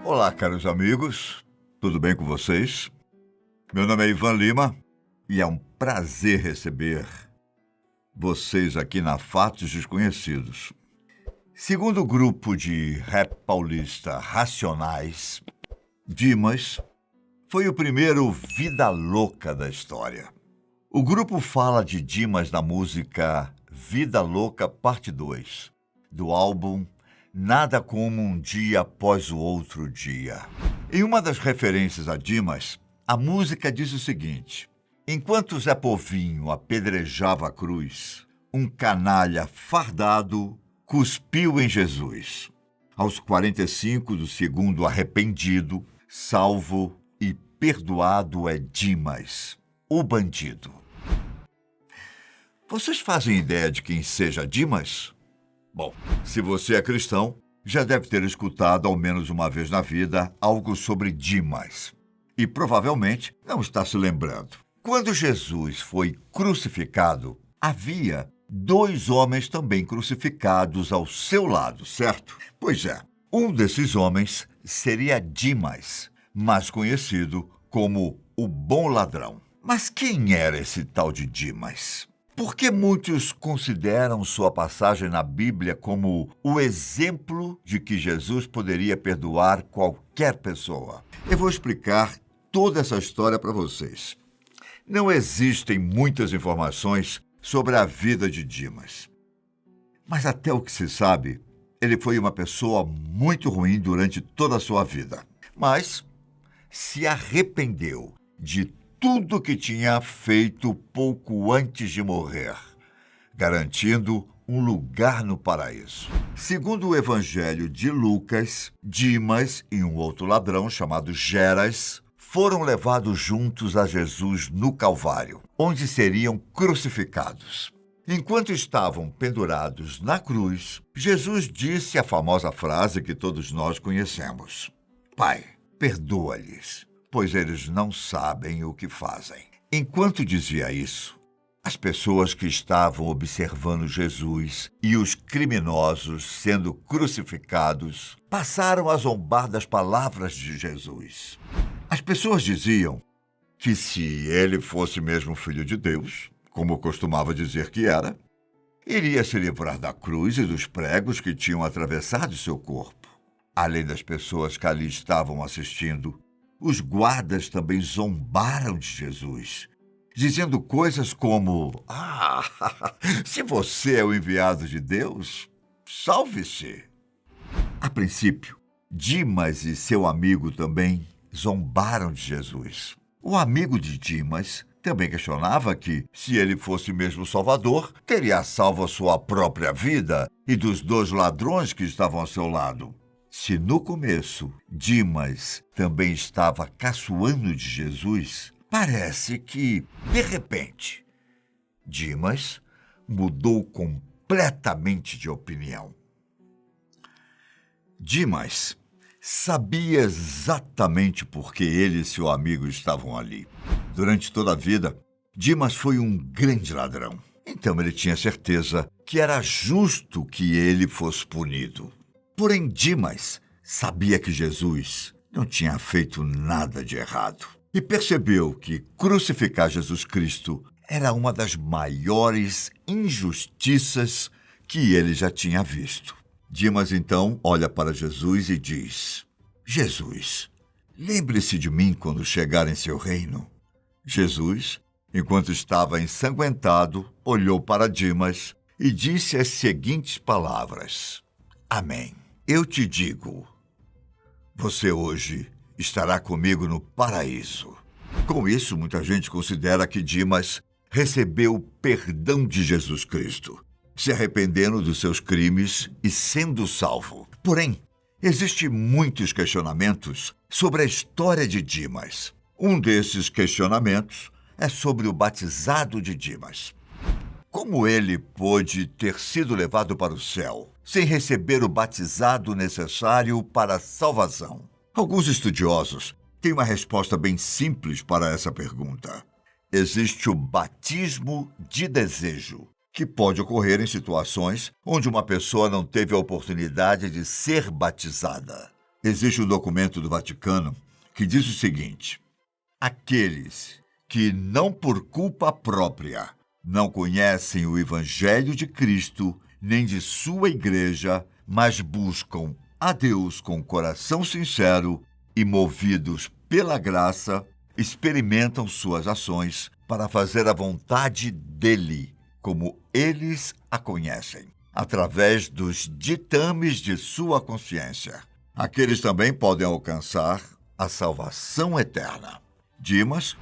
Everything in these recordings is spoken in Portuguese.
Olá, caros amigos, tudo bem com vocês? Meu nome é Ivan Lima e é um prazer receber vocês aqui na Fatos Desconhecidos. Segundo o grupo de rap paulista Racionais, Dimas foi o primeiro vida louca da história. O grupo fala de Dimas na música Vida Louca Parte 2, do álbum Nada Como Um Dia Após o Outro Dia. Em uma das referências a Dimas, a música diz o seguinte: enquanto Zé Povinho apedrejava a cruz, um canalha fardado cuspiu em Jesus. Aos 45 do segundo arrependido, salvo e perdoado é Dimas, o bandido. Vocês fazem ideia de quem seja Dimas? Bom, se você é cristão, já deve ter escutado ao menos uma vez na vida algo sobre Dimas. E provavelmente não está se lembrando. Quando Jesus foi crucificado, havia 2 homens também crucificados ao seu lado, certo? Pois é, um desses homens seria Dimas, mais conhecido como o Bom Ladrão. Mas quem era esse tal de Dimas? Por que muitos consideram sua passagem na Bíblia como o exemplo de que Jesus poderia perdoar qualquer pessoa? Eu vou explicar toda essa história para vocês. Não existem muitas informações sobre a vida de Dimas. Mas até o que se sabe, ele foi uma pessoa muito ruim durante toda a sua vida. Mas se arrependeu de tudo que tinha feito pouco antes de morrer, garantindo um lugar no paraíso. Segundo o Evangelho de Lucas, Dimas e um outro ladrão chamado Geras foram levados juntos a Jesus no Calvário, onde seriam crucificados. Enquanto estavam pendurados na cruz, Jesus disse a famosa frase que todos nós conhecemos: Pai, perdoa-lhes, pois eles não sabem o que fazem. Enquanto dizia isso, as pessoas que estavam observando Jesus e os criminosos sendo crucificados passaram a zombar das palavras de Jesus. As pessoas diziam que se ele fosse mesmo filho de Deus, como costumava dizer que era, iria se livrar da cruz e dos pregos que tinham atravessado seu corpo. Além das pessoas que ali estavam assistindo, os guardas também zombaram de Jesus, dizendo coisas como: se você é o enviado de Deus, salve-se. A princípio, Dimas e seu amigo também zombaram de Jesus. O amigo de Dimas também questionava que, se ele fosse mesmo Salvador, teria salvo a sua própria vida e dos 2 ladrões que estavam ao seu lado. Se no começo Dimas também estava caçoando de Jesus, parece que, de repente, Dimas mudou completamente de opinião. Dimas sabia exatamente por que ele e seu amigo estavam ali. Durante toda a vida, Dimas foi um grande ladrão. Então ele tinha certeza que era justo que ele fosse punido. Porém, Dimas sabia que Jesus não tinha feito nada de errado e percebeu que crucificar Jesus Cristo era uma das maiores injustiças que ele já tinha visto. Dimas, então, olha para Jesus e diz: Jesus, lembre-se de mim quando chegar em seu reino. Jesus, enquanto estava ensanguentado, olhou para Dimas e disse as seguintes palavras: Amém. Eu te digo, você hoje estará comigo no paraíso. Com isso, muita gente considera que Dimas recebeu o perdão de Jesus Cristo, se arrependendo dos seus crimes e sendo salvo. Porém, existem muitos questionamentos sobre a história de Dimas. Um desses questionamentos é sobre o batizado de Dimas. Como ele pôde ter sido levado para o céu sem receber o batizado necessário para a salvação? Alguns estudiosos têm uma resposta bem simples para essa pergunta. Existe o batismo de desejo, que pode ocorrer em situações onde uma pessoa não teve a oportunidade de ser batizada. Existe um documento do Vaticano que diz o seguinte: aqueles que não por culpa própria não conhecem o Evangelho de Cristo nem de sua igreja, mas buscam a Deus com coração sincero e movidos pela graça, experimentam suas ações para fazer a vontade dele, como eles a conhecem, através dos ditames de sua consciência. Aqueles também podem alcançar a salvação eterna. Dimas,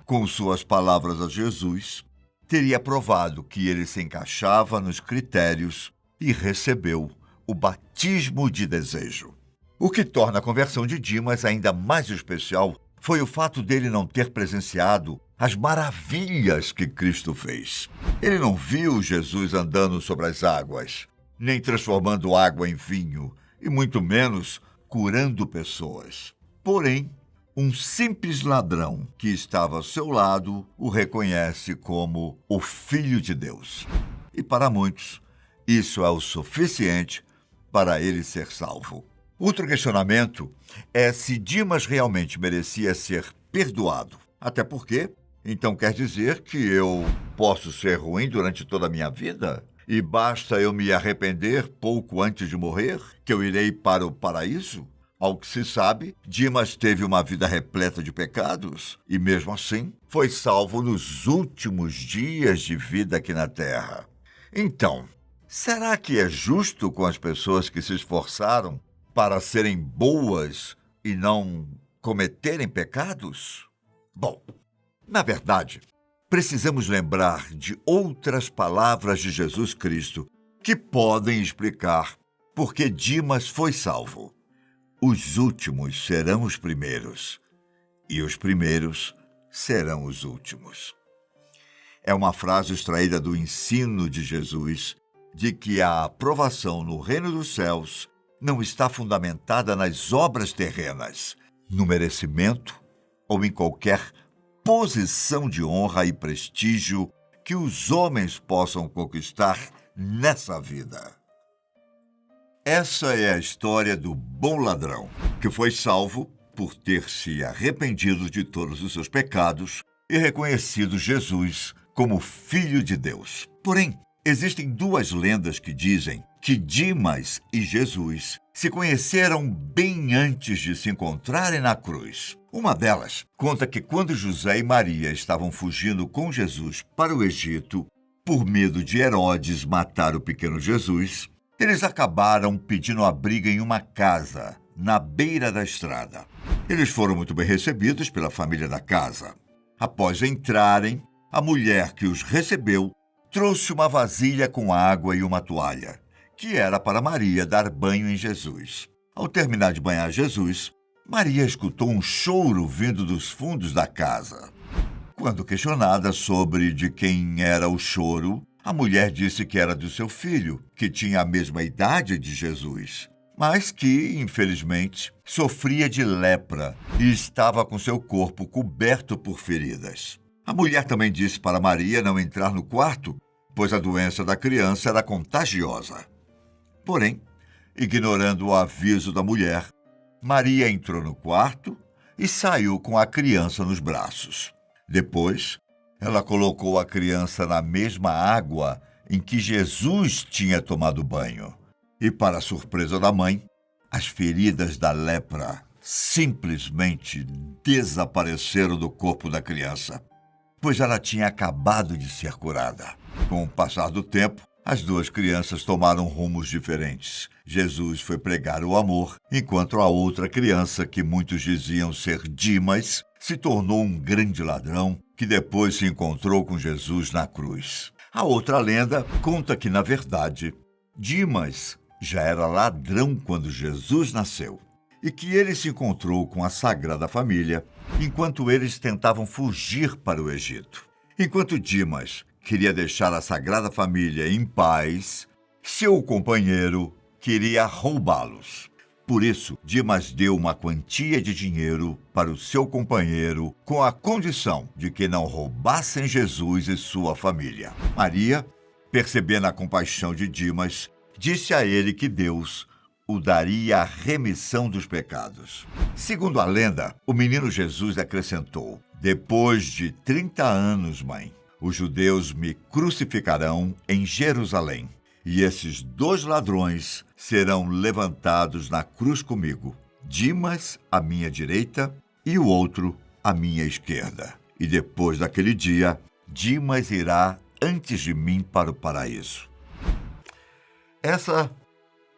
com suas palavras a Jesus, teria provado que ele se encaixava nos critérios e recebeu o batismo de desejo. O que torna a conversão de Dimas ainda mais especial foi o fato dele não ter presenciado as maravilhas que Cristo fez. Ele não viu Jesus andando sobre as águas, nem transformando água em vinho, e muito menos curando pessoas. Porém, um simples ladrão que estava ao seu lado o reconhece como o Filho de Deus. E para muitos, isso é o suficiente para ele ser salvo. Outro questionamento é se Dimas realmente merecia ser perdoado. Até porque, então quer dizer que eu posso ser ruim durante toda a minha vida? E basta eu me arrepender pouco antes de morrer, que eu irei para o paraíso? Ao que se sabe, Dimas teve uma vida repleta de pecados e, mesmo assim, foi salvo nos últimos dias de vida aqui na Terra. Então, será que é justo com as pessoas que se esforçaram para serem boas e não cometerem pecados? Bom, na verdade, precisamos lembrar de outras palavras de Jesus Cristo que podem explicar por que Dimas foi salvo. Os últimos serão os primeiros, e os primeiros serão os últimos. É uma frase extraída do ensino de Jesus de que a aprovação no reino dos céus não está fundamentada nas obras terrenas, no merecimento ou em qualquer posição de honra e prestígio que os homens possam conquistar nessa vida. Essa é a história do bom ladrão, que foi salvo por ter se arrependido de todos os seus pecados e reconhecido Jesus como Filho de Deus. Porém, existem duas lendas que dizem que Dimas e Jesus se conheceram bem antes de se encontrarem na cruz. Uma delas conta que quando José e Maria estavam fugindo com Jesus para o Egito, por medo de Herodes matar o pequeno Jesus, eles acabaram pedindo abrigo em uma casa, na beira da estrada. Eles foram muito bem recebidos pela família da casa. Após entrarem, a mulher que os recebeu trouxe uma vasilha com água e uma toalha, que era para Maria dar banho em Jesus. Ao terminar de banhar Jesus, Maria escutou um choro vindo dos fundos da casa. Quando questionada sobre de quem era o choro, a mulher disse que era do seu filho, que tinha a mesma idade de Jesus, mas que, infelizmente, sofria de lepra e estava com seu corpo coberto por feridas. A mulher também disse para Maria não entrar no quarto, pois a doença da criança era contagiosa. Porém, ignorando o aviso da mulher, Maria entrou no quarto e saiu com a criança nos braços. Depois, ela colocou a criança na mesma água em que Jesus tinha tomado banho. E, para a surpresa da mãe, as feridas da lepra simplesmente desapareceram do corpo da criança, pois ela tinha acabado de ser curada. Com o passar do tempo, as duas crianças tomaram rumos diferentes. Jesus foi pregar o amor, enquanto a outra criança, que muitos diziam ser Dimas, se tornou um grande ladrão que depois se encontrou com Jesus na cruz. A outra lenda conta que, na verdade, Dimas já era ladrão quando Jesus nasceu e que ele se encontrou com a Sagrada Família enquanto eles tentavam fugir para o Egito. Enquanto Dimas queria deixar a Sagrada Família em paz, seu companheiro queria roubá-los. Por isso, Dimas deu uma quantia de dinheiro para o seu companheiro com a condição de que não roubassem Jesus e sua família. Maria, percebendo a compaixão de Dimas, disse a ele que Deus o daria a remissão dos pecados. Segundo a lenda, o menino Jesus acrescentou: depois de 30 anos, mãe, os judeus me crucificarão em Jerusalém, e esses 2 ladrões serão levantados na cruz comigo, Dimas à minha direita e o outro à minha esquerda. E depois daquele dia, Dimas irá antes de mim para o paraíso. Essa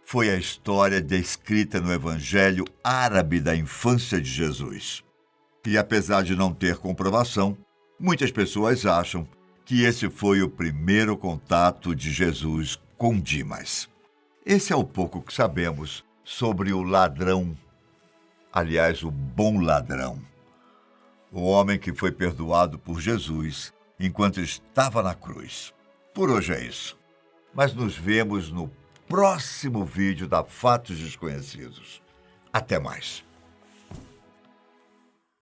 foi a história descrita no Evangelho árabe da infância de Jesus. E apesar de não ter comprovação, muitas pessoas acham que esse foi o primeiro contato de Jesus com Dimas. Esse é o pouco que sabemos sobre o ladrão, aliás, o bom ladrão. O homem que foi perdoado por Jesus enquanto estava na cruz. Por hoje é isso. Mas nos vemos no próximo vídeo da Fatos Desconhecidos. Até mais.